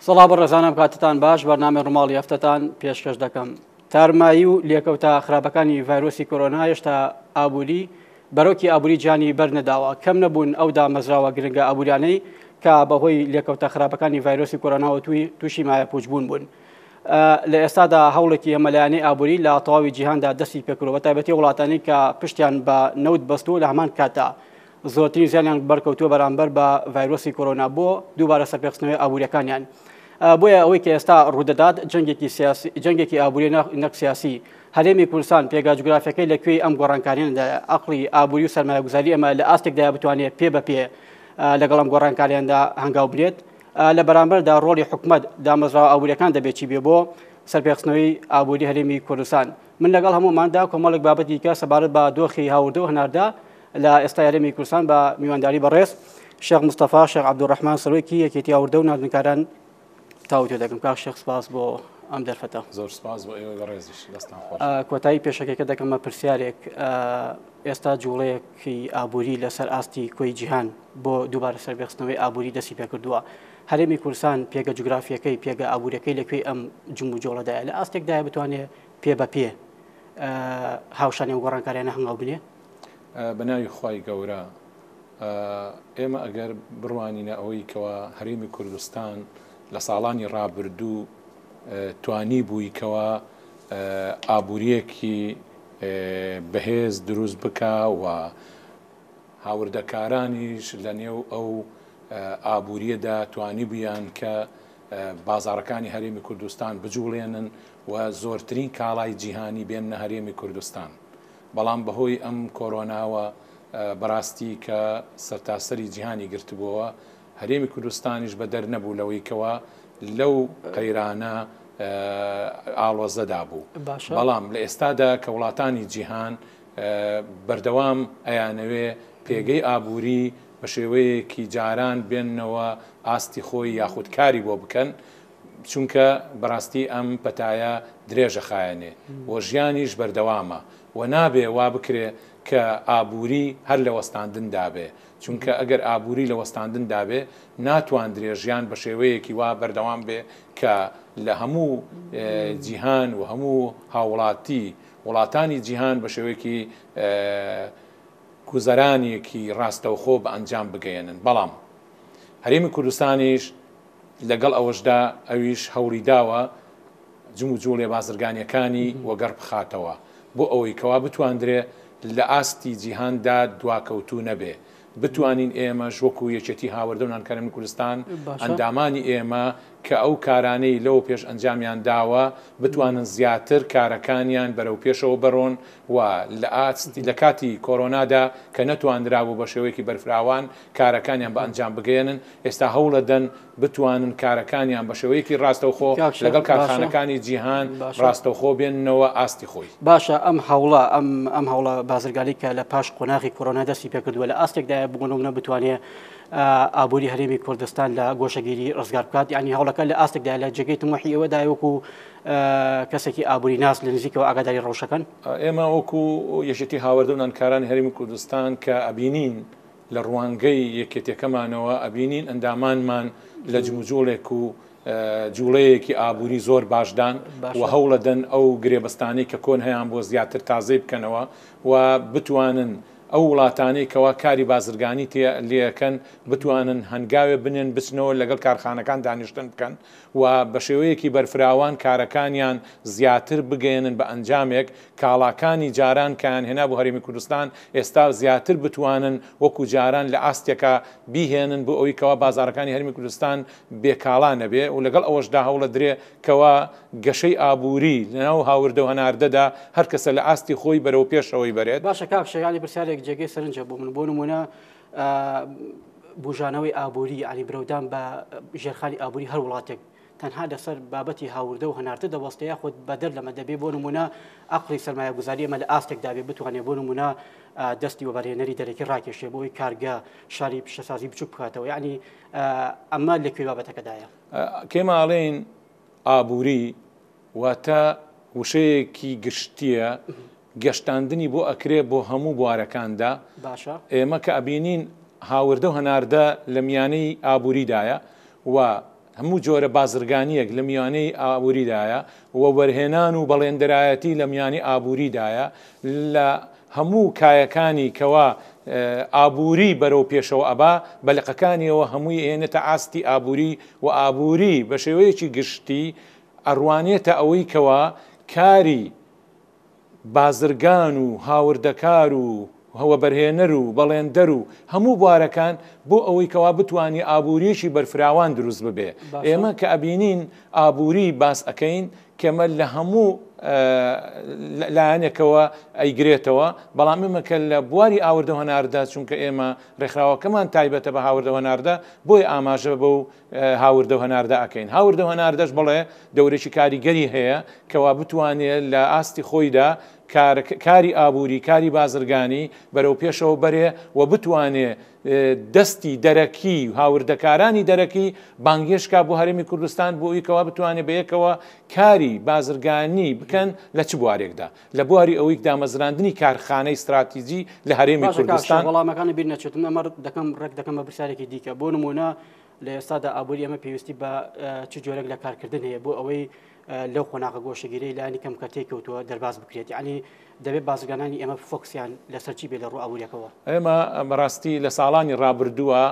سڵاو بەڕێزانم کاتتان باش بەرنامەی ڕوماڵی هەفتەتان پێشکەش دەکەم. تارمایی و لێکەوتە خراپەکانی ڤایرۆسی کۆرۆنا هێشتا ئابووری بەرەوکی ئابووری جیهانی بەرنەداوە. کەم نەبوون ئەو دامەزراوە گرنگە ئابووریانەی کە بەهۆی لێکەوتە خراپەکانی ڤایرۆسی کۆرۆناوە تووشی مایەپووچبوون بوون. لە ئێستادا هەوڵێکی ئەمەلایەنەی ئابووری لە تەواوی جیهاندا دەستی پێکرۆ بە تایبەتی وڵاتانی کە پشتیان بە نەوت بەستوو لە هەمان کاتە زۆرترین زیانیان بەرکەوتووە بەرامبەر بە ڤایرۆسی کۆرۆنا بۆ دووبارە سەرپێخستنەوەی ئابووریەکانیان. بۆیە ئەوەی کە ئێستا ڕوودەدات جەنگێکی ئابووری نەک سیاسی هەرێمی کوردستان پێگا جوگرافیەکەی لەکوێی ئەم گۆڕانکاریاندا عەقڵی ئابووری و سەرمایه‌گوزاری ئەمە لە ئاستێکدا بتوانێت پێ بە پێ لەگەڵ ئەم گۆڕانکاریاندا هەنگاو بێت. لە بەرامبەردا ڕۆڵی حکومەت دامەزراوە ئابووریەکان دەبێت چی بێ بۆ سەرپێخستنەوەی ئابووری هەرێمی کوردستان. من لەگەڵ هەموماندا کۆمەڵێک بابەتی کە سەبارەت بە دۆخی هاورده و هەنارده لە ئێستا هەرێمی کوردستان بە میوانداری بەڕێز شێخ مستەفا شێخ عەبدوڕەحمان سەرۆکی یەکێتی هاورده و ناردنکاران تاوتێ دەکەم. کاک شێخ سپاس بۆ ئەم دەرفەتە. زۆر سپاس بۆ ئێوە بەڕێزیش دەستان خۆش. کۆتایی پێشەکەیەکە دەکەمە پرسیارێک ئێستا جوڵەیەکی ئابووری لەسەر ئاستی کۆی جیهان بۆ دووبارە سەرپێخستنەوەی ئابووری دەستی پێکردووە. هەرێمی کوردستان پێگە جوگرافیەکەی پێگە ئابووریەکەی لەکوێی ئەم جنگ و جۆڵەدایە لە ئاستێکدایە بتوانێت پێ بە پێ هاوشانی و گۆڕانکاریانە هەنگاو بنێ. بەناوی خوای گەورە ئێمە ئەگەر بڕوانینە ئەوەی کەوە هەرێمی کوردستان لە ساڵانی ڕابردوو توانی بوویکەوە ئابووریەکی بەهێز دروست بکە و هاوردەکارانیش لە نێو ئەو ئابووریەدا توانی بوویان کە بازاڕەکانی هەرێمی کوردستان بجوڵێنن و زۆرترین کاڵای جیهانی بێننە هەرێمی کوردستان. بەڵام بەهۆی ئەم کۆرۆناوە بەڕاستی کە سەرتاسەری جیهانی گرتبووەوە هەرێمی کوردستانیش بە دەرنەبوو لەوەی کەوە لەو قەیرانە ئاڵۆزەدا بوو. بەڵام لە ئێستادا کە وڵاتانی جیهان بەردەوام ئەیانەوێ پێگەی ئابووری بە شێوەیەکی جاران بێننەوە ئاستی خۆی یاخودکاری بۆ بکەن، چونکە بەڕاستی ئەم پەتایە درێژە خایەنێ و ژیانیش بەردەوامە و نابێ وا بکرێ کە ئابووری هەر لە وەستاندندا بێ، چونکە ئەگەر ئابووری لە وەستاندندا بێ ناتوان درێژیان بە شێوەیەکی وا بەردەوام بێ کە لە هەموو جیهان و هەموو وڵاتانی جیهان بە شێوەیەکی گوزەرانێکی ڕاستەوخۆ بە ئەنجام بگەێنن. بەڵام هەرێمی کوردستانیش لەگەڵ ئەوەشدا ئەویش هەوڵی داوە جم و جوڵێ بازرگانیەکانی وەگەڕ بخاتەوە بۆ ئەوەی کەوا بتواندرێ لە ئاستی جیهاندا دواکەوتوو نەبێ، بتوانین ئێمەش وەکو یەکێتی هاورده و نانکارانی کوردستان ئەندامانی ئێمە کە ئەو کارانەی لەو پێش ئەنجامیان داوە بتوانن زیاتر کارەکانیان بەرەو پێشەوە بەڕۆن و لە کاتی کۆرۆنادا کە نەتواندرابوو بە شێوەیەکی بەرفراوان کارەکانیان بە ئەنجام بگەێنن، ئێستا هەوڵە دەن بتوانن کارەکانیان بە شێوەیەکی ڕاستەوخۆ لەگەڵ کارخانەکانی جیهان ڕاستەوخۆ بێننەوە ئاستی خۆی. باشە ئەم هەوڵە بازرگانی کە لە پاش قۆناغی کۆرۆنا دەستی پێکردووە لە ئاستێکدایە بگۆنە بتوانێت ئابووری هەرێمی کوردستان لە گۆشەگیری ڕزگار بکات، یعنی هەوڵەکە لە ئاستێکدا لە جێگەی تمۆحی ئێوەدا وەکو کەسێکی ئابووری ناس لە نزیکەوە ئاگاداری ڕەوشەکەن. ئێمە وەکو یەکێتی هاورده و نانکارانی هەرێمی کوردستان کە ئەبینین لە ڕوانگەی یەکێتیەکەمانەوە ئەبینین ئەندامانمان لە جموجۆڵێک و جوڵەیەکی ئابووری زۆر باشدان و هەوڵە دەن ئەو گرێبەستانی کە کۆن هەیان بۆ زیاتر تازەی بکەنەوە و بتوانن ئەو وڵاتانەی کەوا کاری بازرگانی لێەکەن بتوانن هەنگاوێ بنێن بچنەوە لەگەڵ کارخانەکان دانیشتن بکەن و بە شێوەیەکی بەرفراوان کارەکانیان زیاتر بگەێنن بە ئەنجامێک کاڵاکانی جاران کەیان هێنا بۆ هەرێمی کوردستان ئێستا زیاتر بتوانن وەکو جاران لە ئاستێکە بیهێنن بۆ ئەوەی کەوا بازارەکانی هەرێمی کوردستان بێکاڵا نەبێ و لەگەڵ ئەوەشدا هەوڵە درێ کەوا گەشەی ئابووری لەناو هاورده و هەناردەدا هەر کەسە لە ئاستی خۆی بەرەو پێشەوەی بەرێت. باشە کاک شەیانی پرسیارێک جێگەی سەرنجە بۆ من بۆ نمونە بژانەوەی ئابووری علی برەودان بە ژێرخانی ئابووری هەر وڵاتێک تەنها لەسەر بابەتی هاورده و هەناردە دەوەستەیە خۆت بەدەر لەمە دەبێ بۆ نمونە عەقڵی سەرمایەگوزاری ئەمە لە ئاستێکدا بێ بتوانێت بۆ نمونە دەستی وەبەرهێنەری دەرەکی ڕاکێشێ بۆی کارگە شاری پیشەسازی بچووک بکاتەوە، یعنی ئەمە لەکوێ بابەتەکەدایە کێماڵێن ئابووری واتە وشەیەکی گشتیە گەشتاندنی بۆ ئەکرێ بۆ هەموو بوارەکاندا ئێمە کە ئەبینین هاورده و هەناردە لە میانەی ئابووریدایە و هەموو جۆرە بازرگانیەک لە میوانەی ئابووریدایە و وەرهێنان و بەڵێندەرایەتی لە میانی ئابووریدایە لە هەموو کایەکانی کەوا ئابووری بەرەو پێشەوە ئەبا بەلقەکانیەوە هەمووی هێنێتە ئاستی ئابووری و ئابووری بە شێوەیەکی گشتی ئەڕوانێتە ئەوەی کەوا کاری بازرگان و هاوردەکار و هەوە بەرهێنەر و بەڵێندەر و هەموو بوارەکان بۆ ئەوەی کەوا بتوانانی ئابووریشی بەرفراوان دروست ببێ ئێمە کە ئەبینین ئابووری باس ئەەکەین کەمە لە هەموو لایەنێکەوە ئەیگرێتەوە بەڵام ئێمەکە لە بواری ئاوردە و هەناردە چونکە ئێمە ڕێکخراوەکەمان تایبەتە بە هاوردە و هەناردە بۆی ئاماژە بە و هاوردە و هەناردە ئەەکەین هاوردە و هەناردەش بڵێ دەورێکی کاریگەری هەیە کەوا بتوانێت لە ئاستی خۆیدا کاری ئابووری کاری بازرگانی بەرەو پێشەوە بەرێ و بتوانێ دەستی دەرەکی هاوردەکارانی دەرەکی بانگێشکا بۆ هەرێمی کوردستان بۆ ئەویکەوە بتوانێت بەیەکەوە کاری بازرگانی بکەن لە چ بوارێکدا لە بواری ئەوەی دامەزراندنی کارخانەی استراتیژی لە هەرێمی کوردستان وەڵامەکانی بیر نەچێتم ئەمە ڕێک دەکەم بە پرسیارێکی دیکە بۆ نمونە لە ئێستادا ئابووری ئەمە پێویستی بە چ جۆرەك لە کارکردن هەیە بۆ ئەوەی لەو خۆناغە گۆشەگیری لانی کەم کە تێکەوتووە دەرباز بکرێت یعنی دەبێت بازرگانانی ئێمە فۆکسیان لەسەرچی بێ لە ڕوو ئابووریەکەوە ئێمە بەڕاستی لە ساڵانی ڕابردووە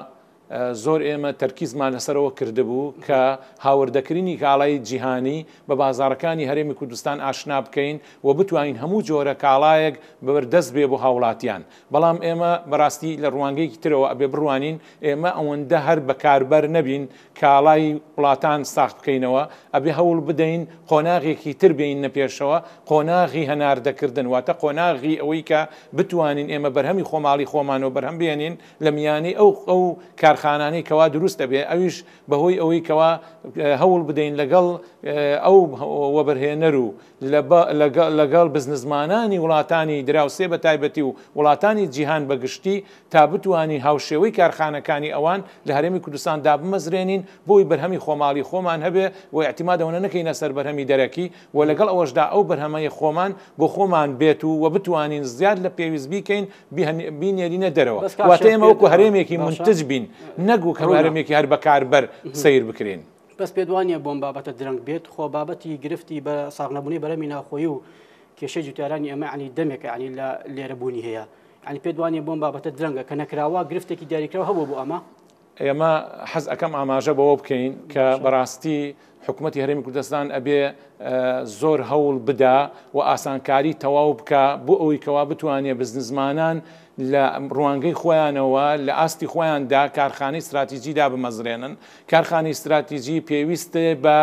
زۆر ئێمە تەرکیزمان لەسەرەوە کردبوو کە هاوردەکردنی کاڵای جیهانی بە بازارەکانی هەرێمی کوردستان ئاشنا بکەین و بتوانین هەموو جۆرە کاڵایەک بەبەردەست بێ بۆ هاوڵاتیان بەڵام ئێمە بەڕاستی لە ڕوانگەیەکی ترەوە ئەبێ بڕوانین ئێمە ئەوەندە هەر بەکاربەر نەبین کاڵای وڵاتان ساخت بکەینەوە ئەبێ هەوڵ بدەین قۆناغێکی تر بین نەپێشەوە قۆناغی هەناردەکردن واتە قۆناغی ئەوەی کە بتوانین ئێمە بەرهەمی خۆماڵی خۆمانەوە بەرهەم بێنین لە میانەی ئەو کارخانانەی کەوا دروست دەبێ ئەویش بەهۆی ئەوەی کەوا هەوڵ بدەین لەگەڵ ئەو وەبەرهێنەر و لەگەڵ بزنسمانانی وڵاتانی دراوسێ بە تایبەتی و وڵاتانی جیهان بەگشتی تا بتوانین هاوشێوەی کارخانەکانی ئەوان لە هەرێمی کوردستان دابمەزرێنین بۆی بەرهەمی خۆماڵی خۆمان هەبێ و احتیمادەوە نەکەینە سەر بەرهەمی دەرەکی و لەگەڵ ئەوەشدا ئەو بەرهەمەی خۆمان بۆ خۆمان بێت و بتوانین زیاد لە پێویست بیکەین بینێرینە دەرەوە واتە ئێمە وەکو هەرێمێکی منتج بین نەگو کە هەرێمێکی هەر بەکاربەر سیر بکرێن بەس پێدوانیە بۆم بابەتە درەنگ بێت خۆ بابەتی گرفتی بە ساغنەبوونی بەرەمی ناخۆیی و کێشەی جوتیارانی ئەمە عنی دەمێکە عنی لە لێرەبوونی هەیە عنی پێدوانیە بۆم بابەتە درەنگە کە نەکراوە گرفتێکی دیاریکراوە هەبوو بۆ ئەمە ئێمە حەز ئەەکەم ئاماژە بەوە بکەین کە بەڕاستی حکوومەتی هەرێمی کوردستان ئەبێ زۆر هەوڵ بدا و ئاسانکاری تەواو بکە بۆ ئەوەی کەوا بتوانێت بزنسمانان لە ڕوانگەی خۆیانەوە لە ئاستی خۆیاندا کارخانەی استراتیژیدا بمەزرێنن کارخانەی استراتیژی پێویستە بە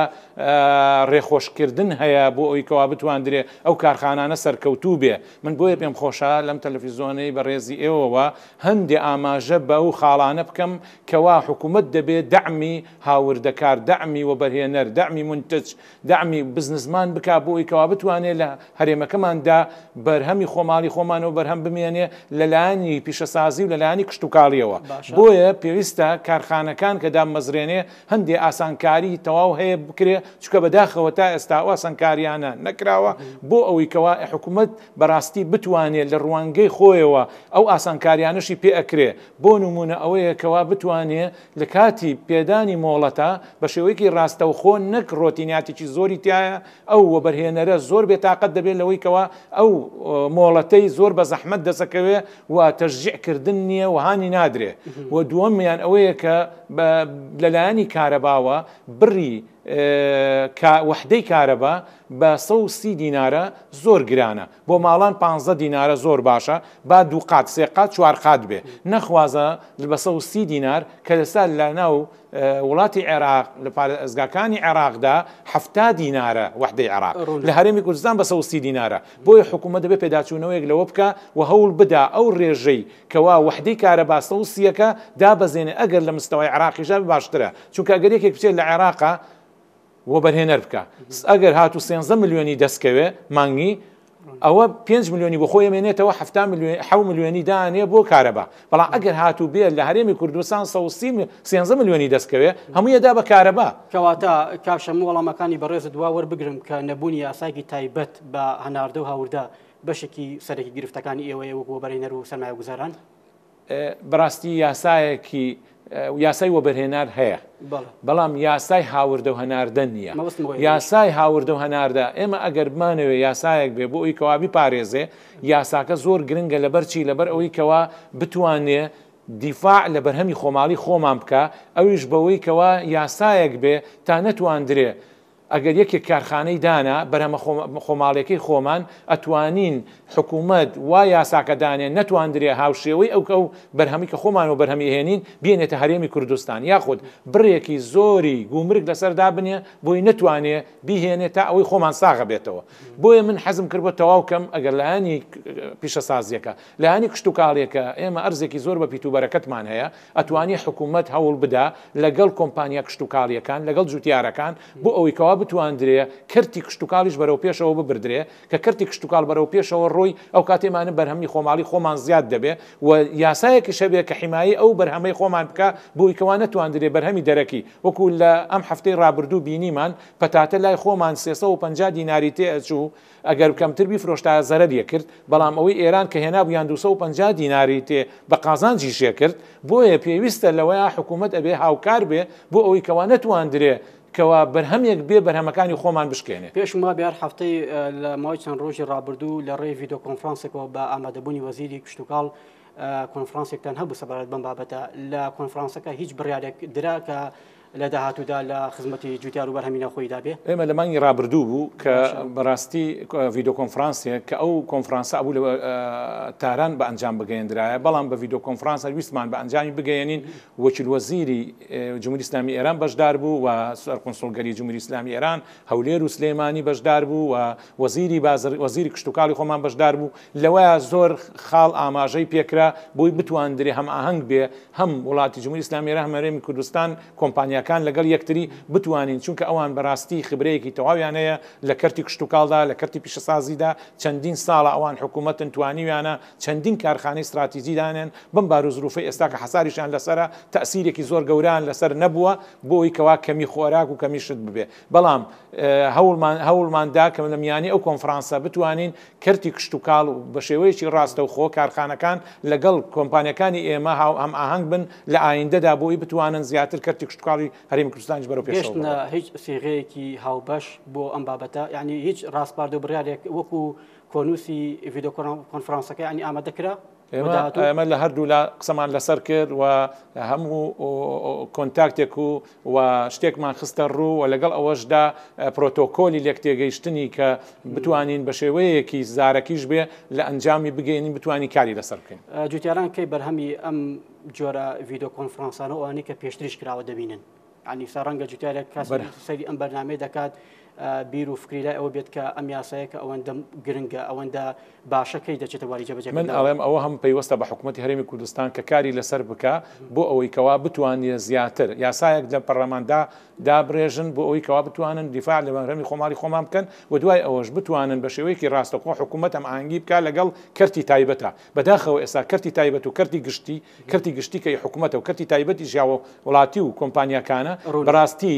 ڕێخۆشکردن هەیە بۆ ئەوی کەوا بتواندرێ ئەو کارخانانە سەرکەوتوو بێ من بۆیە پێم خۆشە لەم تەلەڤیزۆنەی بە ڕێزی ئێوەوە هەندێ ئاماژە بە ئەو خاڵانە بکەم کەوا حکوومەت دەبێت دەعمی هاوردەکار دەعمی وەبەرهێنەر دەعمی منتج دەعمی بزنسمان بکا بۆ ئەوی کەوا بتوانێت لە هەرێمەکەماندا بەرهەمی خۆماڵی خۆمانەوە بەرهەم بمێنێ لەلایەنی پیشەسازی و لەلایەنی کشت و کاڵیەوە بۆیە پێویستە کارخانەکان کە دامەزرێنێ هەندێ ئاسانکاری تەواو هەیە بکرێ چکە بەداخەوە تا ئێستا ئاسانکاریانە نەکراوە بۆ ئەوەی کەوا حکوومەت بەڕاستی بتوانێت لە ڕوانگەی خۆیەوە ئەو ئاسانکاریانەشی پێ ئەکرێ بۆ نمونە ئەوەیە کەوا بتوانێت لە کاتی پێدانی مۆڵەتە بە شێوەیەکی ڕاستەوخۆ نەک ڕۆتیناتێکی زۆری تایە ئەو وەبەرهێنەرە زۆر بێتاقەت دەبێت لەوەی کەوا ئەو مۆڵەتەی زۆر بە زەحمەت دەسەکەوێ و تەشجیعکردن نییە و هانی نادرێ و دووەمیان ئەوەیە کە لەلایەنی کارەباوە بڕی وحدەی کارەبا بە 130 دینارە زۆر گرانە بۆ ماڵان 15 دینارە زۆر باشە با دوو قات سێ قات چوار قات بێ نەخوازە بە 130 دینار کە لەسا لە ناو وڵاتی عێراق لە پارێزگاکانی عێراقدا 70 دینارە وحدەی عێراق لە هەرێمی کوردستان بە 130 دینارە بۆیە حکوومەت دەبێت پێداچوونەوەیەک لەوە بکە و هەوڵ بدا ئەو ڕێژەی کەوا وحدەی کارەبا 130ەکە دابەزێنێ ئەگەر لە مستەوای عێراقیژە باشترە چونکە ئەگەر یەکێک بچێت لە عێراقا وەبەرهێنەر بکە ئەگەر هاتو 13 ملیۆنی دەستکەوێ مانگی ئەوە 5 ملیۆنی بۆ خۆی مێنێتەوە 7 ملیۆنی دانێ بۆ کارەبا بەڵام ئەگەر هاتو بێت لە هەرێمی کوردستان 13 ملیۆنی دەستکەوێ هەموویەدا بە کارەبا کەواتە کاپشەمە وەڵامەکانی بەڕێز دوا وەربگرم کە نەبوونی یاساکی تایبەت بە هەناردە و هاوردە بەشێکی سەرەکی گرفتەکانی ئێوەیە وەکو بەرهێنەر و سەرمایە گوزاران بەڕاستی یاسایەکی یاسای وەبەرهێنار هەیە بەڵام یاسای هاورده و هەناردە نییە یاسای هاورده و هەناردە ئێمە ئەگەر بمانەوێ یاسایەک بێ بۆ ئەوی کەوا بیپارێزێ یاساکە زۆر گرنگە لەبەر چی لەبەر ئەوەی کەوا بتوانێ دیفاع لە بەرهەمی خۆماڵی خۆمان بکە ئەویش بەوەی کەوا یاسایەک بێ تا نەتواندرێ ئەگەر یەکێک کارخانەی دانا بەرهەمە خۆماڵیەکەی خۆمان ئەتوانین حکوومەت وا یاساکە دانێن نەتواندرێ هاوشێوەی ئەو بەرهەمی کە خۆمان و بەرهەمی هێنین بێنێتە هەرێمی کوردستان یاخود بڕێکی زۆری گومرگ لەسەردا بنێ بۆی نەتوانێ بیهێنێت تا ئەوەی خۆمان ساغە بێتەوە بۆیە من حەزم کرد بۆ تەواوکەم ئەگەر لایانی پیشەسازیەکە لایانی کشتتوکاڵێکە ئێمە ئەرزێکی زۆر بە پیتوبەرەکەتمان هەیە ئەتوانی حکوومەت هەوڵ بدا لەگەڵ کۆمپانیا کشتتوکاڵیەکان لەگەڵ جوتیارەکان بۆ ئەوەی کەوا بتواندرێ کەرتی کشتتوکاڵیش بەرەو پێشەوە ببردرێ کە کەرتی کشتتوکاڵ بەرەو پێشەوە ڕۆی ئەو کاتێمانە بەرهەمی خۆماڵی خۆمان زیاد دەبێ و یاسایەکی شەبێ کە حیمایی ئەو بەرهەمەی خۆمان بکە بۆی کەوا نەتواندرێ بەرهەمی دەرەکی وەکو لە ئەم هەفتەی ڕابردوو بینیمان پەتاتە لای خۆمان 350 دیناری تێ ئەچوو ئەگەر کەمتر بیفرۆشتا زەرەریە کرد بەڵام ئەوەی ئێران کە هێنا بوویان 250 دیناری تێ بە قازانجی شێ کرد بۆیە پێویستە لەوەیە حکوومەت ئەبێ هاوکار بێ بۆ ئەوەی کەوا نەتواندرێ کەوا بەرهەمێک بێ بەرهەمەکانی خۆمان بشکێنێ پێشما بیار هەفتەی لە ماوەی چەند ڕۆژی ڕابردوو لە ڕێی ڤیدۆ کۆنفرانسێکەوە بە ئامادەبوونی وەزیری کشتتوکاڵ کۆنفرانسێکتان هەبوو سەبارەت بەم بابەتە لە کۆنفرانسەکە هیچ بڕیارێک درا کە لە داهاتوودا لە خزمەتی جوتیار و بەرهەمینە خۆیدا بێ ئێمە لە مانگی ڕابردوو بوو کە بەڕاستی ڤیدۆ کۆنفرانسێک کە ئەو کۆنفرانسە بوو لە تاران بە ئەنجام بگەێنرایە بەڵام بە ڤیدۆ کۆنفرانسە ویستمان بە ئەنجامی بگەێنین وەکیل وەزیری جمهوری ئیسلامی ئێران بەشدار بوو و سەرکۆنسۆلگەری جمهوری ئیسلامی ئێران هەولێر و سلێمانی بەشدار بوو و وەزیری کشتتوکاڵی خۆمان بەشدار بوو لەوەیە زۆر خاڵ ئاماژەی پێکرا بۆی بتواندرێ هەم ئاهەنگ بێ هەم وڵاتی جمهوری ئیسلامی ئێران هەم هەرێمی کوردستان کۆمپانیاکان لەگەڵ یەکتری بتوانین چونکە ئەوان بەڕاستی خبرەیەکی تەواویان هەیە لە کەرتی کشتتوکاڵدا لە کەرتی پیشەسازیدا چەندین ساڵە ئەوان حکوومەتن توانیویانە چەندین کارخانەی استراتیژی دانێن بم باروزروفەی ئێستا کە حەساریشان لەسرە تەسیرێکی زۆر گەوران لەسەر نەبووە بۆی کەوا کەمی خۆراک و کەمی شت ببێ بەڵام هەوڵماندا کە لە میانی ئەو کۆنفرانسە بتوانین کەرتی کشتتوکاڵ بە شێوەیەکی ڕاستە و خۆ کارخانەکان لەگەڵ کۆمپانیەکانی ئێمە هەم ئاهەنگ بن لە ئایندەدا بۆی بتوانن زیاتر کەرتی کشتتوکاڵی هەرێمی کوردستانیش بەرەو پێشنا هیچ سیغەیەکی هاوبەش بۆ ئەم بابەتە یعنی هیچ ڕاستپاردە و بڕیارێک وەکو کۆنووسی ڤیدۆ کۆنفرانسەکە ینی ئامادەکرا ئەمە لە هەردوو لا قسەمان لەسەر کرد و هەموو کۆنتاکتێک و شتێکمان خستە ڕوو و لەگەڵ ئەوەشدا پرۆتۆکۆلی لێک تێگەیشتنی کە بتوانین بە شێوەیەکی زارەکیش بێ لە ئەنجامی بگەینین بتوانین کاری لەسەر بکەین جوتیاران کەی بەرهەمی ئەم جۆرە ڤیدۆ کۆنفرانسانە ئەوانەی کە پێشتریش کراوە دەبینن ینی سەرەنگە جوتیارێک کەس سەری ئەم بەرنامەیە دەکات بیر و فکریلای ئەوە بێت کە ئەم یاسایە کە ئەوەندە گرنگە ئەوەندە باشەکەی دەچێتە واری جێبەجێ من ئەڵێم ئەوە هەم پەیوەستە بە حکوومەتی هەرێمی کوردستان کە کاری لەسەر بکە بۆ ئەوەی کەوا بتوانێت زیاتر یاسایەک لە پەرلەماندا دابڕێژن بۆ ئەوەی کەوا بتوانن دیفاع لە هەرێمی خۆماڵی خۆمان بکەن و دوای ئەوەش بتوانن بە شێوەیەکی ڕاستەوخۆ حکوومەت ئەم ئاهەنگی بکە لەگەڵ کەرتی تایبەتە بەداخەوە ئێستا کەرتی تایبەت و کەرتی گشتی کە حکوومەتە و کەرتی تایبەتی ژیاوە وڵاتی و کۆمپانیاکانە بەڕاستی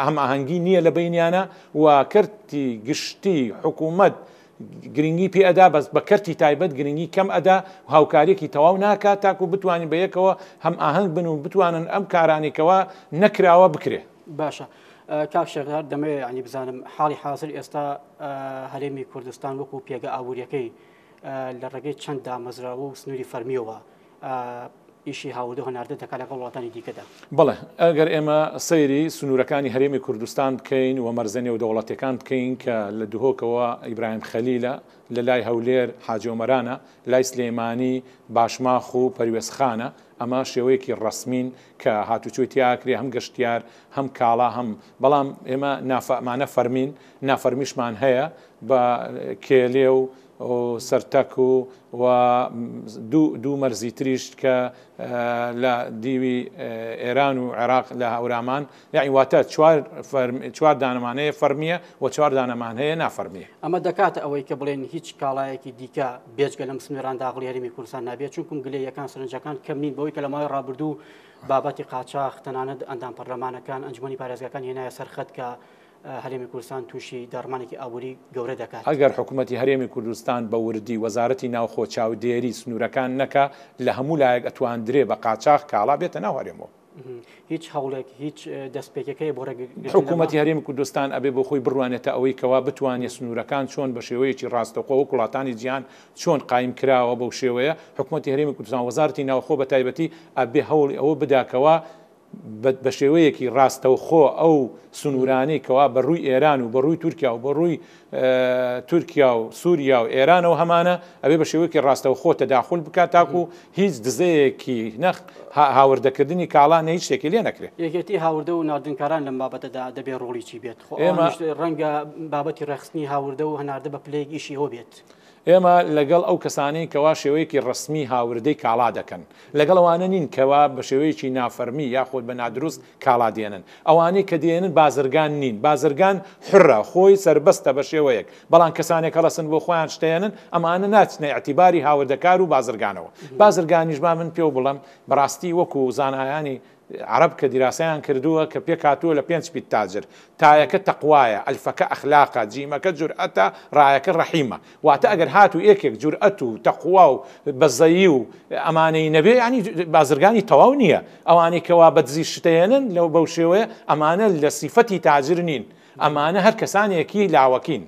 هەم ئاهەنگی نییە لە بینیانە و کەرتی گشتی حکوومەت گرنگی پێ ئەدا بەس بە کەرتی تایبەت گرنگی کەم ئەدا هاوکارێکی تەواو ناکات تاکو بتوانین بە یەکەوە هەم ئاهەنگ بن و بتوانن ئەم کارانێکەوە نەکراوە بکرێ باشە کاک شێخدار دەمەوێت ینی بزانم حاڵی حاضر ئێستا هەرێمی کوردستان وەکو پێگە ئابوووریەکەی لە ڕێگەی چەند دامەزراوە و سنووری فەرمیەوە ئیشی هاورده و هەناردە دەکات لەگەڵ وڵاتانی دیکەدا بەڵێ ئەگەر ئێمە سەیری سنوورەکانی هەرێمی کوردستان بکەین و مەرزەنێ و دەوڵەتەکان بکەین کە لە دوهۆکەوە ئیبراهیم خەلیلە لە لای هەولێر حاجی عومەرانە لای سلێمانی باشماخ و پەروێزخانە ئەمە شێوەیەکی ڕسمین کە هاتوچۆی تیاکرێ هەم گەشتیار هەم کاڵا هەم بەڵام ئێمە نافەمانە فەرمین نافەرمیشمان هەیە بە کێلێ و سەرتەک و دوو مەرزی تریشت کە لە دیوی ئێران و عێراق لە هەورامان یعنی واتە چوار دانەمانەیە فەرمیە و چوار دانەمان هەیە نافەرمیە ئەمە دەکاتە ئەوەی کە بڵێن هیچ کاڵایەکی دیکە بێجگە لەم سنوێران داخلی هەرێمی کوردستان نابێت چونکم گلەیەکان سەرنجەکان کەم نین بەوەی کە لە ماوەی ڕابردوو بابەتی قاچاق تەنانەت ئەندام پەرلەمانەکان ئەنجومەنی پارێزگاکان هێنایە سەرخەت کە هەرێمی کوردستان تووشی داڕمانێکی ئابووری گەورە دەکات. ئەگەر حکوومەتی هەرێمی کوردستان بە وردی وەزارەتی ناوخۆ چاودێری سنوورەکان نەکا لە هەموو لایەک ئەتواندرێ بە قاچاق کاڵا بێتە ناو هەرێمەوە. هیچ هەوڵێک هیچ دەستپێکەکەی بۆ حکوومەتی هەرێمی کوردستان ئەبێ بۆ خۆی بڕوانێتە ئەوەی کەوا بتوانێت سنوورەکان چۆن بە شێوەیەکی ڕاستەوخۆ و وڵاتانی جیهان چۆن قایم کراوە بەو شێوەیە حکوومەتی هەرێمی کوردستان وەزارەتی ناوخۆ بە تایبەتی ئەبێ هەوڵی ئەوە بداکەوە بە شێوەیەکی ڕاستەوخۆ ئەو سنوورانەی کەوا بە ڕووی ئێران و بە ڕووی تورکیا و بە ڕووی تورکیا و سووریا و ئێرانەوە هەمانە ئەبێ بە شێوەیەکی ڕاستەوخۆ تەداخل بکات تاکو و هیچ دزەیەکی نەخ هاوردەکردنی کاڵان هیچ شتێکی لێ نەکرێت. یەکێتی هاوردە و ناردنکاران لەم بابەتەدا دەبێت ڕۆڵی چی بێت ڕەنگە بابەتی ڕێخستنی هاوردە و هەناردە بە پلەیەک ئیشی ئەوە بێت. ئێمە لەگەڵ ئەو کەسانەی کەوا شێوەیەکی ڕسمی هاوردەی کاڵا دەکەن لەگەڵ ئەوانە نین کەوا بە شێوەیەکی نافەرمی یاخۆت بە نادروست کاڵا دێنن ئەوانەی کە دێنن بازرگان نین بازرگان حرە خۆی سربەستە بە شێوەیەک بەڵام کەسانێک هەڵەسن بۆ خۆیان شتێنن ئەمانە ناچنە ئەعتیباری هاوردەکار و بازرگانەوە بازرگانیش با من پێو بڵم بەڕاستی وەکو زانایانی عرب کە دیراسەیان کردووە کە پێک هاتووە لە 5 پیت تاجر تایەکە تەقوایە ئەلفەکە ئەخلاقە جیمەکە جورئەتە ڕایەکە ڕەحیمە واتە ئەگەر هاتو یەکێک جورئەت و تەقوا و بەزەیی و ئەمانەی نەبێ ینی بازرگانی تەواو نییە ئەوانەی کەوا بەدزی شتێنن لەو بەو شێوەیە ئەمانە لە سیفەتی تاجر نین ئەمانە هەر کەسانێکی لاوەکین.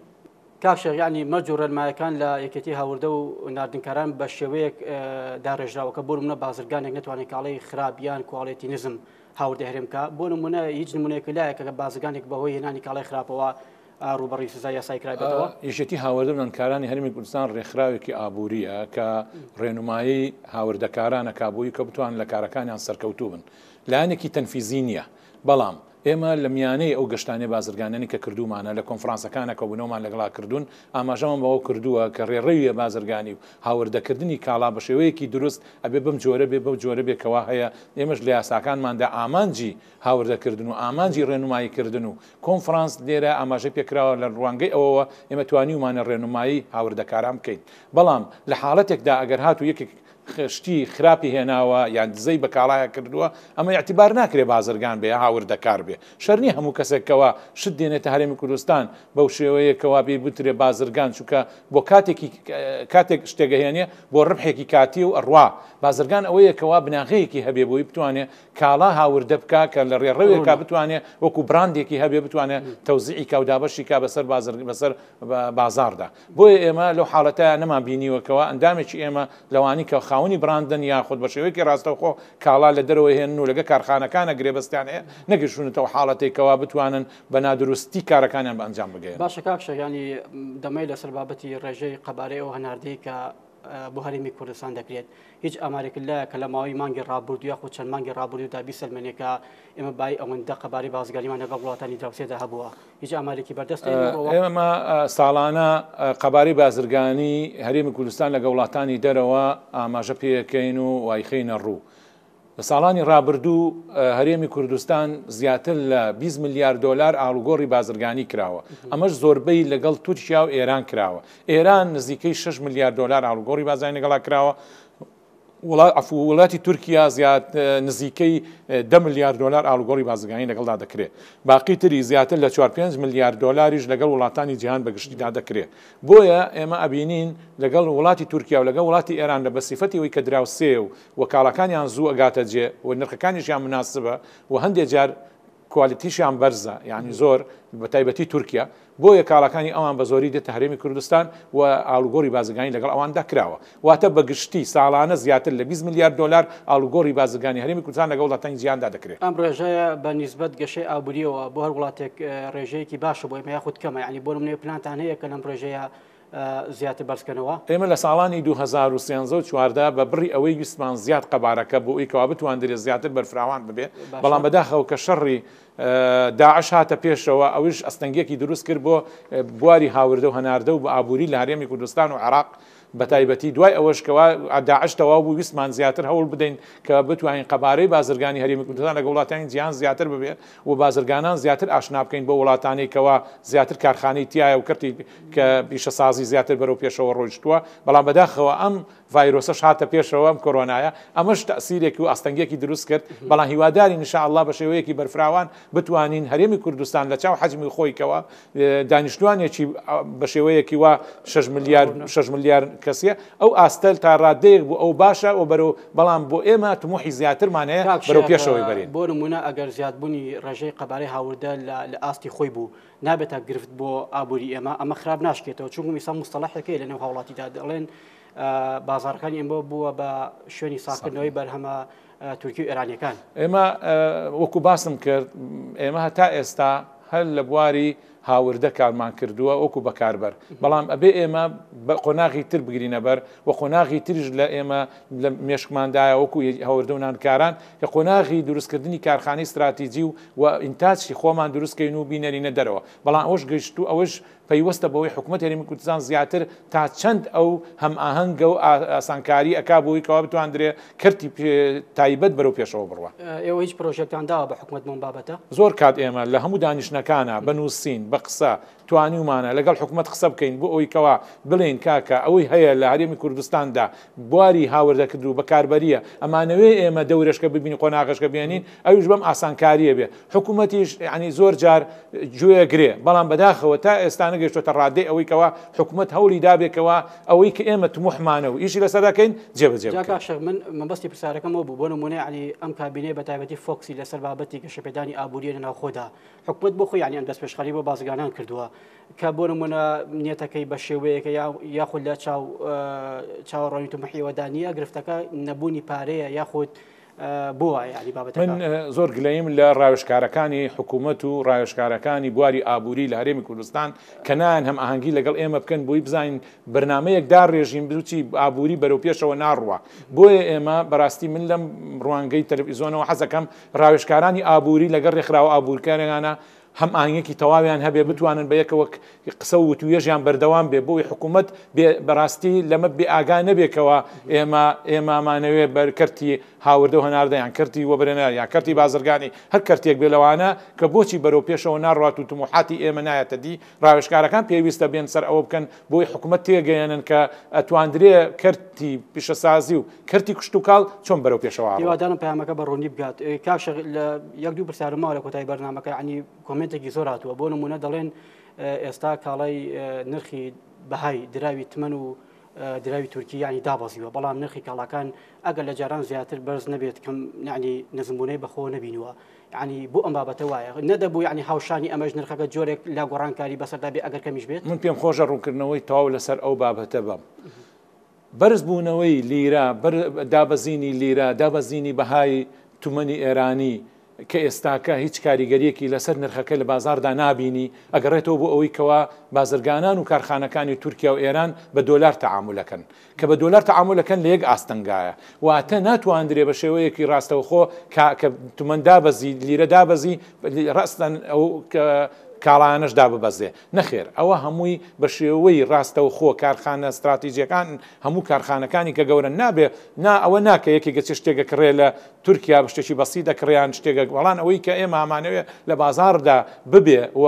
کاکشە یعنی مەرج و ڕێنمایەکان لە یەکێتی هاوردە و ناردنکاران بە شێوەیەک داڕێژراوەکە بۆ نمونە بازرگانێک نەتوانێت کاڵەی خراپیان کوواڵێتی نزم هاوردە هەرێمکە بۆ نمونە هیچ نمونەیەک لایەکە کە بازرگانێک بەهۆی هێنانی کاڵای خراپەوە ڕوبەڕی سزای یاسای کرابێتەوە. یەکێتی هاوردە و ناردنکارانی هەرێمی کوردستان ڕێکخراوێکی ئابووریە کە ڕێنمایی هاوردەکارانە کابووی کە بتوان لە کارەکانیان سەرکەوتوو بن لایەنێکی تەنفیزی نییە بەڵام ئێمە لە میانەی ئەو گەشتانەی بازرگانانی کە کردومانە لە کۆنفرانسەکانە کە بوونەوەمان لەگەڵا کردوون ئاماژەمان بەوە کردووە کە ڕێڕەویە بازرگانی و هاوردەکردنی کاڵا بە شێوەیەکی دروست ئەبێ بم جۆرە بێ بەو جۆرە بێکەوە هەیە ئێمەش لە یاساکانماندا ئامانجی هاوردەکردن و ئامانجی ڕێنماییکردن و کۆنفرانس لێرە ئاماژەی پێکراوە لە ڕوانگەی ئەوەوە ئێمە توانیومانە ڕێنمایی هاوردەکاران بکەین بەڵام لە حاڵەتێکدا ئەگەر هاتو یەکێک خشتی خراپی هێناوە یان دزەی بە کاڵایە کردووە ئەمە اعتیبار ناکرێ بازرگان بێ هاوردەکار بێ شەرنی هەموو کەسێکەوە شت دێنێتە هەرێمی کوردستان بەو شێوەیەکەوە بێ بترێ بازرگان چونکە بۆ کاتێک شتێگەهێنێ بۆ ڕبحێکی کاتی و ئەڕوا بازرگان ئەوەیەکەوە بناغەیەکی هەبێ بۆی بتوانێت کاڵا هاوردە بکە کە لە ڕێڕەوێکا بتوانێت وەکو براندێکی هەبێ بتوانێت تەوزیعی کاودابەشی کا بەسەر بازاردا بۆیە ئێمە لەو حاڵەتە نەمان بینیوەکەوە ئەندامێکی ئێمە لەوانی کە خاونی براندن یاخود بە شێوەیەکی ڕاستەوخۆ کاڵا لە دەرەوە هێنن و لەگە کارخانەکانە گرێبەستیان هەیە نەگەشتونەوە حاڵەتێکەوە بتوانن بە نادروستی کارەکانیان بە ئەنجام بگەین. باشە کاکشە ینی دەمەی لەسەر بابەتی ڕێژەی قەبارەی ئەو هەناردەی کە بۆ هەرێمی کوردستان دەکرێت هیچ ئامارێک لایە کە لە ماوەی مانگی ڕابردوو یاخود چەند مانگی ڕابردوودا بیسەلمێنێکە ئێمە بای ئەوەندە قەبارەی بازرگانیمان لەگەڵ وڵاتانی دراوسێدا هەبووە هیچ ئامارێکی بەردەست ئێمە ساڵانە قەبارەی بازرگانی هەرێمی کوردستان لەگە وڵاتانی دەرەوە ئاماژە پێەکەین و وایخینە ڕوو. لە ساڵانی ڕابردوو هەرێمی کوردستان زیاتر لە 20 میلیارد دلار ئاڵوگۆڕی بازرگانی کراوە ئەمەش زۆربەی لەگەڵ تورکیا و ئێران کراوە ئێران نزیکەی 6 میلیارد دلار ئاڵوگۆڕی بازرگانی لەگەڵا کراوە وڵاتی تورکیا زیات نزیکەی 10 میلیارد دلار ئاڵوگۆڕی بازرگانی لەگەڵدا دەکرێت باقی تری زیاتر لە 4-5 میلیارد دلاریش لەگەڵ وڵاتانی جیهان بەگشتیدا دەکرێت بۆیە ئێمە ئەبینین لەگەڵ وڵاتی تورکیا و لەگەڵ وڵاتی ئێران لە بەسیفەتی ئەوەی کە دراوسێ و وەکاڵەکانیان زوو ئەگاتە جێ و نرخەکانیشیان مناسبە و هەندێک جار کوالیتیشیان بەرزە یعنی زۆر بە تایبەتی تورکیا بۆیە کاڵەکانی ئەوان بە زۆری دێتە هەرێمی کوردستان و ئاڵوگۆڕی بازرگانی لەگەڵ ئەواندا کراوە واتە بەگشتی ساڵانە زیاتر لە 20 میلیارد دلار ئاڵوگۆڕی بازرگانی هەرێمی کوردستان لەگەڵ وڵاتانی جیهاندا دەکرێت. ئەم ڕێژەیە بە نیسبەت گەشەی ئابووریەوە بۆ هەر وڵاتێک ڕێژەیەکی باشە بۆ ئێمە یاخود کەمە یعنی بۆ نمونێ پلانتان هەیە کە لەم ڕێژەیە زیاتر بەرزکەنەوە ئێمە لە ساڵانی 2013 بە بڕی ئەوەی ویسمان زیاد قەبارەکە بۆ ئەوەی بتوان دەرێت زیاتر بەرفراوان ببێت بەڵام بەداخەوە کە شەڕی داعش هاتە پێشەوە ئەوش ئەستەنگێکی دروست کرد بۆ بواری هاوردە و هەناردە و بە ئابووری لە هەرێمی کوردستان و عێراق بەتایبەتی دوای ئەوەشکەوە داعش تەواو بوو ویستمان زیاتر هەوڵ بدەین کە بتوانین قەبارەی بازرگانی هەرێمی کوردستان لەگەڵ وڵاتانی جیهان زیاتر ببێت و بازرگانان زیاتر ئاشنا بکەین بۆ وڵاتانەی کەوا زیاتر کارخانەی تایە و کردی کە پیشەسازی زیاتر بەرەو پێشەوە ڕۆیشتووە بەڵام بەداخەوە ئەم ڤایرۆسەش هاتە پێشەوە ئەم کۆرۆنایە ئەمەش تەسیرێکی و ئەستەنگێکی دروست کرد بەڵام هیواداری ئینشاءالله بە شێوەیەکی بەرفراوان بتوانین هەرێمی کوردستان لە چاو حەجمی خۆیکەوە دانیشتوانێکی بە شێوەیەکی وا 6 ملیار کەسیە ئەو ئاستەل تا ڕادەیەک بوو ئەو باشە و بەرەو بەڵام بۆ ئێمە تموحی زیاترمان هەیە بەرەو پێشەوەی بەرین. بۆ نمونە ئەگەر زیادبوونی ڕێژەی قەبارەی هاوردە لە ئاستی خۆی بوو نابێتە گرفت بۆ ئابووری ئەمە خراپ ناشکێتەوە چونکە میسان مستەڵەحەکەی لەنێو هاوڵاتیدا دەڵێن بازارەکانی ئەمە بووە بە شوێنی ساکردنەوەی بەرهەمە تورکی و ئێرانیەکان. ئێمە وەکو باسم کرد ئێمە هەتا ئێستا هەر لە بواری هاورده کارمان کردووە وەکو بەکاربەر بەڵام ئەبێ ئێمە بە قۆناغی تر بگرینە بەر و قۆناغی ترش لە ئێمە لە مێشکماندایە وەکو هاورده و نانکاران کە قۆناغی دروستکردنی کارخانەی استراتیجی و ئینتاجی خۆمان دروستکەین و بینەرینە دەرەوە بەڵام ئەوش گەیشت و ئەوش پەیوەستە بەوەی حکوومەت هەرێمی کوردستان زیاتر تا چەند ئەو هەم ئاهەنگە و ئاسانکاری ئەکا بۆی کەوا بتواندرێ کردی تایبەت بەرەو پێشەوە بڕوە. ئێوە هیچ پرۆژێکتان داوە بە حکوومەت بەم بابەتە؟ زۆر کات ئێمە لە هەموو دانیشتەکانە بنووسین بە قسە توانیمانە لەگەڵ حکوومەت قسە بکەین بۆ ئەوی کەوا بڵێن کاکە ئەوەی هەیە لە هەرێمی کوردستاندا بواری هاوردەکرد و بەکاربەریە ئەمانەوێ ئێمە دەورشکە ببینی قۆناغشکە بێنین ئەویش بەم ئاسانکاریە بێ حکوومەتیش ینی زۆر جار گوێگرێ بەڵام بەداخەوە تا ئێستا نەگەیشتوتە ڕادەی ئەوەی کەوا حکوومەت هەوڵی دابێکەوە ئەوەی کە ئێمە تموحمانە و ئیشی لەسەر دەکەین جێبەجێ بکەین. من مەبەستی پرسیارەکەمەوە بوو بۆ نمونە ینی ئەم کابینەی بەتایبەتی فۆکسی لەسەر بابەتی گەشەپێدانی ئابووریە لە ناوخۆدا حکوومەت بۆ خۆی ینی ئەم دەست پێشخەری بۆ بازرگانان کردووە کە بۆ نمونە نیەتەکەی بە شێوەیەکە یاخود لە چاوەڕۆنی تموحیەوەدا نیە گرفتەکە نەبوونی پارەیە یاخود بۆ ینی بابەتەکە. من زۆر گلەیم لە ڕاوێژکارەکانی حکوومەت و ڕاوێژکارەکانی بواری ئابووری لە هەرێمی کوردستان کە نان هەم ئاهەنگی لەگەڵ ئێمە بکەن بۆی بزانین بەرنمەیەکدا ڕێژیم بچی ئابووری بەرەو پێشەوە ناڕوە بۆیە ئێمە بەڕاستی من لەم ڕوانگەی تەلەڤیزیۆنەوە حەزەکەم ڕاوێژکارانی ئابووری لەگەڵ ڕێکخراوە ئابوورکارەکانە هەم ئاهەنگێکی تەواویان هەبێ بتوانن بە یەکەوە قسە و وتوێژیان بەردەوام بێ بۆی حکوومەت بەڕاستی لەمە بێ ئاگا نەبێکەوە ئێمامانەوێ بەرکردی هاورده و هەناردەیان کردی وەبرێنە یا کردی بازرگانی هەر کردێک بێ لەوانە کە بۆچی بەرەو پێشەوە ناڕات و تموحاتی ئێمە نایەتە دی ڕاوێژکارەکان پێویستە بێن سەر ئەوە بکەن بۆی حکوومەت تێگەیەنن کە ئەتواندرێ کردی پیشەسازی و کردی کشت و کاڵ چۆن بەرەو پێشەوە هیوادارم پەیامەکە بە ڕوونی بگات. کاش یەک دوو پرسیارمەوە لە کۆتایی بەرنامەکە عنی کۆمنتێکی زۆر هاتووە بۆ نمونە دەڵێن ئێستا کاڵای نرخی بەهای دراوی تمەن و دراوی تورکی ینی دابەزیوە بەڵام نرخی کاڵاکان ئەگەر لە جاران زیاتر بەرز نەبێت کەم ینی نزمبوونەی بەخۆ نەبینوە ینی بۆ ئەم بابەتە وایە نەدەبوو ینی هاوشانی ئەمەش نرخەکە جۆرێک لا گۆڕانکاری بەسەردا بێ ئەگەر کەمیش بێت. من پێم خۆشە ڕوونکردنەوەی تەواو لەسەر ئەو بابەتە بەم بەرز بوونەوەی لیرە دابەزینی لیرە دابەزینی بەهای تومەنی ئێرانی کە ئێستاکە هیچ کاریگەریەکی لەسەر نرخەکە لە بازاردا نابینی ئەگەڕێتەوە بۆ ئەوەی کەوا بازرگانان و کارخانەکانی تورکیا و ئێران بە دۆلار تەعاملەکەن کە بە دۆلار تەعاملەکەن لە یەک ئاستەنگایە واتە ناتوانندرێ بە شێوەیەکی ڕاستەوخۆ کە تومەن دابەزی لیرە دابەزی ڕاستەن ئەو کاڵانەش داببەزێ نەخێر ئەوە هەمووی بە شێوەی ڕاستەو خۆ کارخانە استراتیژیەکان هەموو کارخانەکانی کە گەورە نابێ ئەوە ناکە یەکێکە چ شتێکە کڕێ لە تورکیا بشتێکی بەسی دەکڕیان شتێکە وەڵان ئەوەی کە ئێمە ئامانەوێ لە بازاردا ببێ و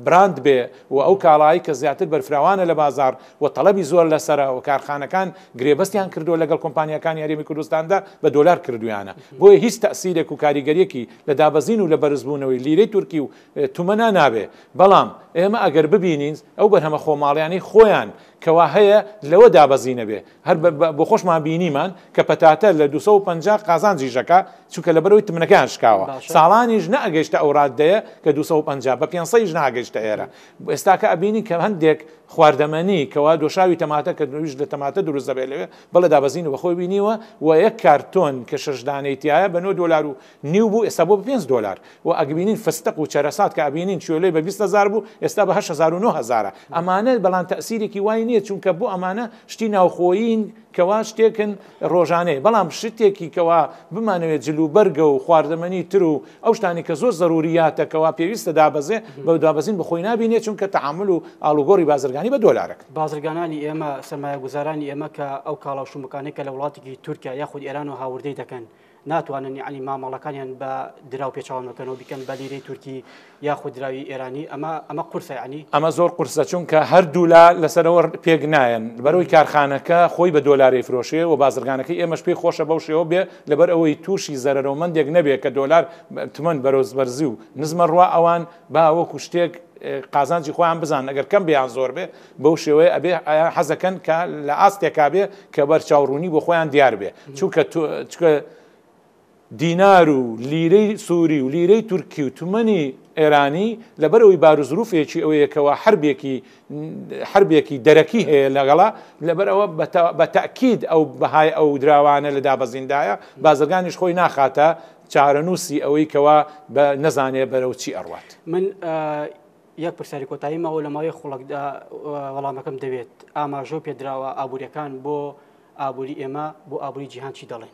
براند بێ و ئەو کاڵایی کە زیاتر بەرفراوانە لە بازار و تەڵەبی زۆر لەسرە و کارخانەکان گرێبەستیان کردو لەگەڵ کۆمپانیەکانی هەرێمی کوردستاندا بە دۆلار کردویانە بۆیە هیچ تەسیرێک و کاریگەریەکی لە دابەزین و لە بەرزبوونەوەی لیرەی تورکی و تومەنە نابێ بەڵام ئێمە ئەگەر ببینین ئەو بەرهەمە خۆماڵیانی خۆیان کەوا هەیە لەوە دابەزینە بێ هەر بۆ خۆشمان بینیمان کە پەتاتە لە 250 قازان جیژەکە چونکە لە بەرەوەی تمنەکان شکاوە ساڵانیش نەئەگەیشتە ئەو ڕادەیە کە 250 بە 500 ناگەیشتە ئێرە ئێستاکە ئەبینی کە هەندێک خواردەمەنی کەوا دۆشاوی تەماتە کە نوێژ لە تەماتە دروست دەبێت لەوێ بەڵێ دابەزین و بەخۆی بینیوە و یەک کارتۆن کە 6 دانەی تایە بە 9 دلار و نیو بوو ئێستا بۆ 5 دلار و ئەگبینین فستق و چەرەسات کە ئەبینین چۆلەی بە 20,000 بوو ئێستا بە 8,000 و 9,000 ئەمانە بەڵام تەسیرێکی وای نییە چونکە بۆ ئەمانە شتی ناوخۆیین کەوا شتێکن ڕۆژانەیە بەڵام شتێکی کەوا بمانەوێت جلوبەرگە و خواردەمەنی تر و ئەو شتانی کە زۆر ضروریاتەکەوا پێویستە دابەزێ بە دابەزین بەخۆی نبینێت چونکە تەعامل و ئاڵوگۆڕی بازرگانی بە دۆلارەکە بازرگانانی ئێمە سەرمایە گوزارانی ئێمە کە ئەو کاڵاوشومەکانی کە لە وڵاتێکی تورکیا یاخود ئێران و هاوردەی دەکەن ناتوانن ینی مامەڵەکانیان بە دراو پێچاوانەکەنەوە بیکەن بە لیرەی تورکی یاخود دراوی ئێرانی ئەمە قورسە ینی ئەمە زۆر قورسە چونکە هەر دوولا لەسەرەوە پێک نایەن بەرەوەی کارخانەکە خۆی بە دۆلاری فرۆشێ و بازرگانەکەی ئێمەش پێی خۆشە بەو شێوە بێ لەبەر ئەوەی تووشی زەرەرەومەندێک نەبێت کە دۆلار تمەن بەرزبەرزی و نزمە ڕوا ئەوان با وەکو شتێک قازانجی خۆیان بزان ئەگەر کەم بیان زۆر بێ بەو شێوەیە ئەبێ حەزەکەن کە لە ئاستێکا بێ کە بەرچاوڕوونی بۆ خۆیان دیار بێ چونکە دینار و لیرەی سووری و لیرەی تورکی و تومەنی ئێرانی لەبەرەوەی باروزروفێکی ئەوەیەکەوە حربێکی دەرەکی هەیە لەگەڵا لەبەرەوە بە تەکید ئەو بەهای ئەو دراوانە لە دابەزیندایە بازرگانیش خۆی ناخاتە چارەنووسی ئەوەی کەوا بە نەزانێ بەرەو چی ئەڕوات من یەک پرسیاری کۆتاییمەوە لە ماوەی خوڵکدا وەڵامەکەم دەوێت ئاماژە پێدراوە ئابوووریەکان بۆ ئابووری ئێمە بۆ ئابووری جیهان چی دەڵێن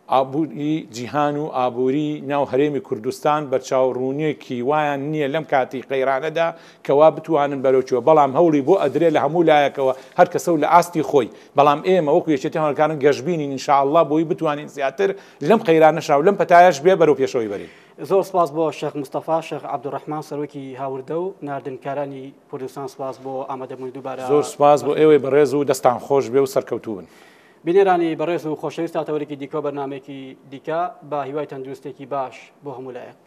ئابووری جیهان و ئابووری ناو هەرێمی کوردستان بە چاوڕوونیەکی وایان نییە لەم کاتی قەیرانەدا کەوا بتوانن بەرەوچوە بەڵام هەوڵی بۆ ئەدرێ لە هەموو لایەکەوە هەر کەسە و لە ئاستی خۆی بەڵام ئێمە وەکو یەکێتی هەوڵەکانن گەشتبینین ئینشاءالله بۆی بتوانین زیاتر لەم قەیرانەشا و لەم پەتایەش بێ بەرەو پێشەوەی بەرین زۆر سپاس بۆ شێخ مستەفا شێخ عەبدوڕەحمان سەرۆکی هاورده و ناردن کارانی کوردستان سپاس بۆ ئامادەبوونی دووبارە زۆر سپاس بۆ ئێوەی بەڕێز و دەستان خۆش بێ و سەرکەوتوون بینێرانی بەڕێز و خۆشەویست تاوەرێکی دیکە و بەرنامەیەکی دیکە با هیوای تەندروستێکی باش بۆ هەموو لایەک